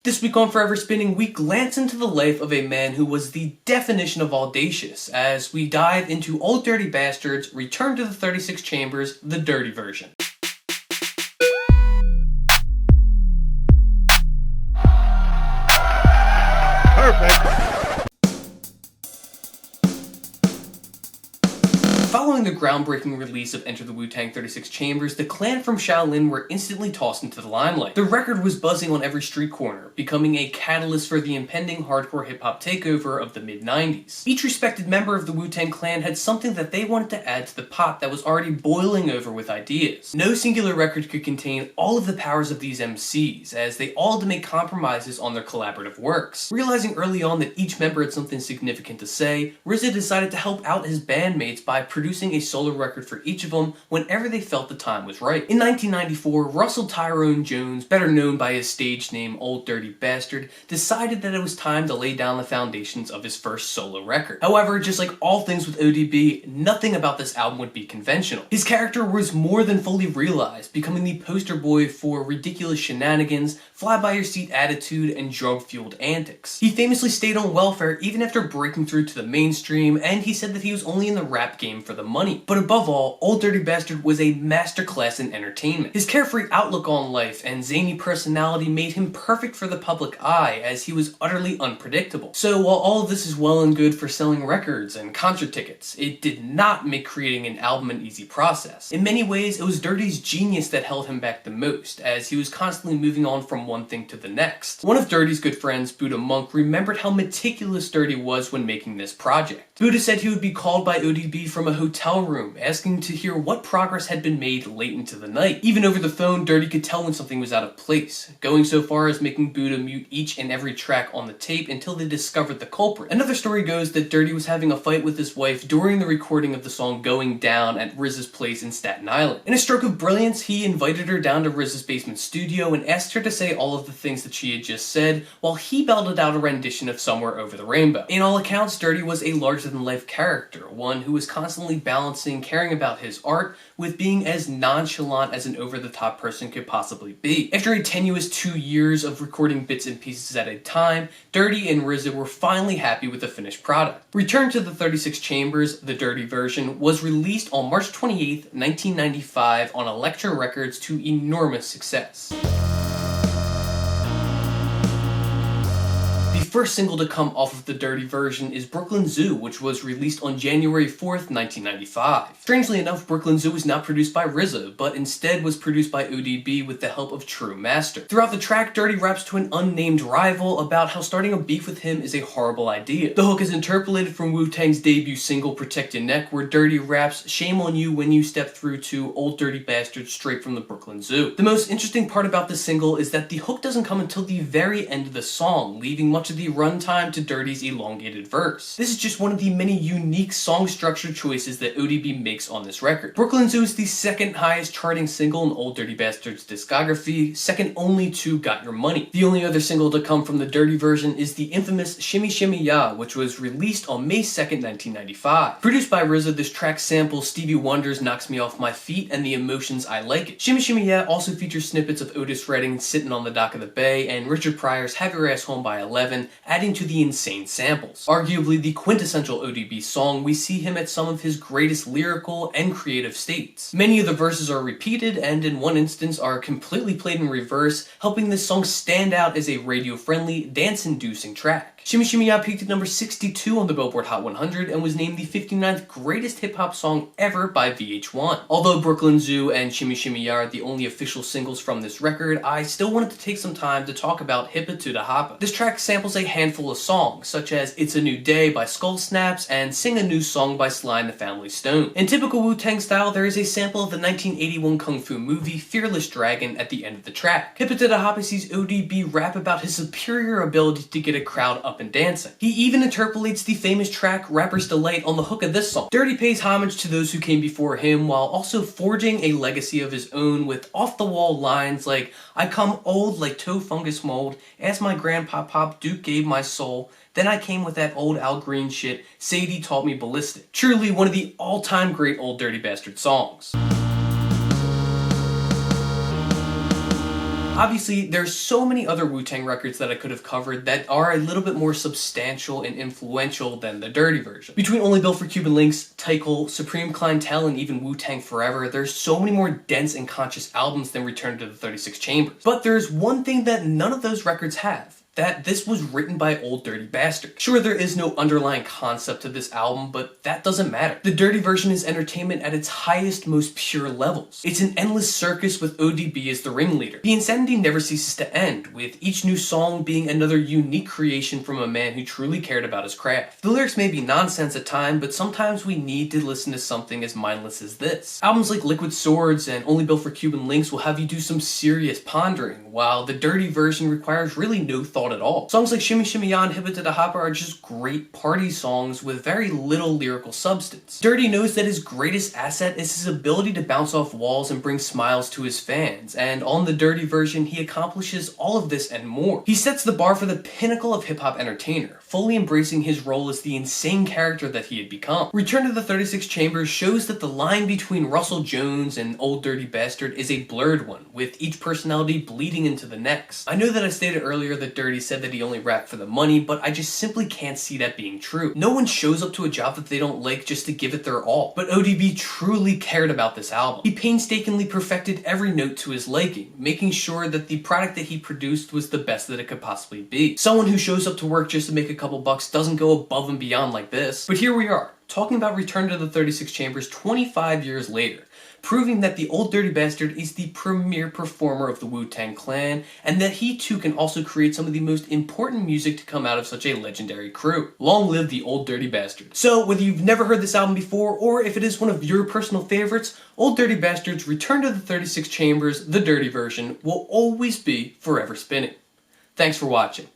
This week on Forever Spinning, we glance into the life of a man who was the definition of audacious, as we dive into Old Dirty Bastard's Return to the 36 Chambers, the dirty version. Perfect. Following the groundbreaking release of Enter the Wu-Tang 36 Chambers, the clan from Shaolin were instantly tossed into the limelight. The record was buzzing on every street corner, becoming a catalyst for the impending hardcore hip-hop takeover of the mid-90s. Each respected member of the Wu-Tang clan had something that they wanted to add to the pot that was already boiling over with ideas. No singular record could contain all of the powers of these MCs, as they all had to make compromises on their collaborative works. Realizing early on that each member had something significant to say, RZA decided to help out his bandmates by producing a solo record for each of them whenever they felt the time was right. In 1994, Russell Tyrone Jones, better known by his stage name Old Dirty Bastard, decided that it was time to lay down the foundations of his first solo record. However, just like all things with ODB, nothing about this album would be conventional. His character was more than fully realized, becoming the poster boy for ridiculous shenanigans, fly-by-your-seat attitude, and drug-fueled antics. He famously stayed on welfare even after breaking through to the mainstream, and he said that he was only in the rap game for the money. But above all, Old Dirty Bastard was a masterclass in entertainment. His carefree outlook on life and zany personality made him perfect for the public eye, as he was utterly unpredictable. So while all of this is well and good for selling records and concert tickets, it did not make creating an album an easy process. In many ways, it was Dirty's genius that held him back the most, as he was constantly moving on from one thing to the next. One of Dirty's good friends, Buddha Monk, remembered how meticulous Dirty was when making this project. Buddha said he would be called by ODB from a hotel room, asking to hear what progress had been made late into the night. Even over the phone, Dirty could tell when something was out of place, going so far as making Buddha mute each and every track on the tape until they discovered the culprit. Another story goes that Dirty was having a fight with his wife during the recording of the song Going Down at RZA's place in Staten Island. In a stroke of brilliance, he invited her down to RZA's basement studio and asked her to say all of the things that she had just said, while he belted out a rendition of Somewhere Over the Rainbow. In all accounts, Dirty was a larger-than-life character, one who was constantly balancing caring about his art with being as nonchalant as an over-the-top person could possibly be. After a tenuous 2 years of recording bits and pieces at a time, Dirty and RZA were finally happy with the finished product. Return to the 36 Chambers, the Dirty version, was released on March 28, 1995 on Elektra Records to enormous success. The first single to come off of the Dirty version is Brooklyn Zoo, which was released on January 4th, 1995. Strangely enough, Brooklyn Zoo was not produced by RZA, but instead was produced by ODB with the help of True Master. Throughout the track, Dirty raps to an unnamed rival about how starting a beef with him is a horrible idea. The hook is interpolated from Wu-Tang's debut single Protect Your Neck, where Dirty raps, "Shame on you when you step through to Old Dirty Bastard straight from the Brooklyn Zoo." The most interesting part about this single is that the hook doesn't come until the very end of the song, leaving much of the runtime to Dirty's elongated verse. This is just one of the many unique song structure choices that ODB makes on this record. Brooklyn Zoo is the second highest charting single in Old Dirty Bastard's discography, second only to Got Your Money. The only other single to come from the Dirty version is the infamous Shimmy Shimmy Ya, which was released on May 2nd, 1995. Produced by RZA, this track samples Stevie Wonder's Knocks Me Off My Feet and The Emotions I Like It. Shimmy Shimmy Ya also features snippets of Otis Redding Sitting on the Dock of the Bay and Richard Pryor's Have Your Ass Home by 11, adding to the insane samples. Arguably the quintessential ODB song, we see him at some of his greatest lyrical and creative states. Many of the verses are repeated and in one instance are completely played in reverse, helping this song stand out as a radio-friendly, dance-inducing track. Shimmy Shimmy Ya peaked at number 62 on the Billboard Hot 100 and was named the 59th greatest hip-hop song ever by VH1. Although Brooklyn Zoo and Shimmy Shimmy Ya are the only official singles from this record, I still wanted to take some time to talk about Hippa to da Hoppa. This track samples a handful of songs, such as It's a New Day by Skull Snaps and Sing a New Song by Sly and the Family Stone. In typical Wu-Tang style, there is a sample of the 1981 kung fu movie Fearless Dragon at the end of the track. Hippa to da Hoppa sees ODB rap about his superior ability to get a crowd up and dancing. He even interpolates the famous track Rapper's Delight on the hook of this song. Dirty pays homage to those who came before him while also forging a legacy of his own with off-the-wall lines like, "I come old like toe fungus mold, ask my grandpa Pop Duke gave my soul, then I came with that old Al Green shit, Sadie taught me ballistic." Truly one of the all-time great Old Dirty Bastard songs. Obviously, there's so many other Wu-Tang records that I could have covered that are a little bit more substantial and influential than the dirty version. Between Only Built for Cuban Links, Tycho, Supreme Clientele, and even Wu-Tang Forever, there's so many more dense and conscious albums than Return to the 36 Chambers. But there's one thing that none of those records have. That this was written by Old Dirty Bastard. Sure, there is no underlying concept to this album, but that doesn't matter. The dirty version is entertainment at its highest, most pure levels. It's an endless circus with ODB as the ringleader. The insanity never ceases to end, with each new song being another unique creation from a man who truly cared about his craft. The lyrics may be nonsense at times, but sometimes we need to listen to something as mindless as this. Albums like Liquid Swords and Only Built for Cuban Links will have you do some serious pondering, while the dirty version requires really no thought at all. Songs like Shimmy Shimmy Ya and Hip It to the Hopper are just great party songs with very little lyrical substance. Dirty knows that his greatest asset is his ability to bounce off walls and bring smiles to his fans, and on the dirty version he accomplishes all of this and more. He sets the bar for the pinnacle of hip-hop entertainer, fully embracing his role as the insane character that he had become. Return to the 36 Chambers shows that the line between Russell Jones and Old Dirty Bastard is a blurred one, with each personality bleeding into the next. I know that I stated earlier that Dirty said that he only rapped for the money, but I just simply can't see that being true. No one shows up to a job that they don't like just to give it their all. But ODB truly cared about this album. He painstakingly perfected every note to his liking, making sure that the product that he produced was the best that it could possibly be. Someone who shows up to work just to make a couple bucks doesn't go above and beyond like this. But here we are, talking about Return to the 36 Chambers 25 years later, proving that the Old Dirty Bastard is the premier performer of the Wu-Tang Clan, and that he too can also create some of the most important music to come out of such a legendary crew. Long live the Old Dirty Bastard. So, whether you've never heard this album before, or if it is one of your personal favorites, Old Dirty Bastard's Return to the 36 Chambers, the dirty version, will always be forever spinning. Thanks for watching.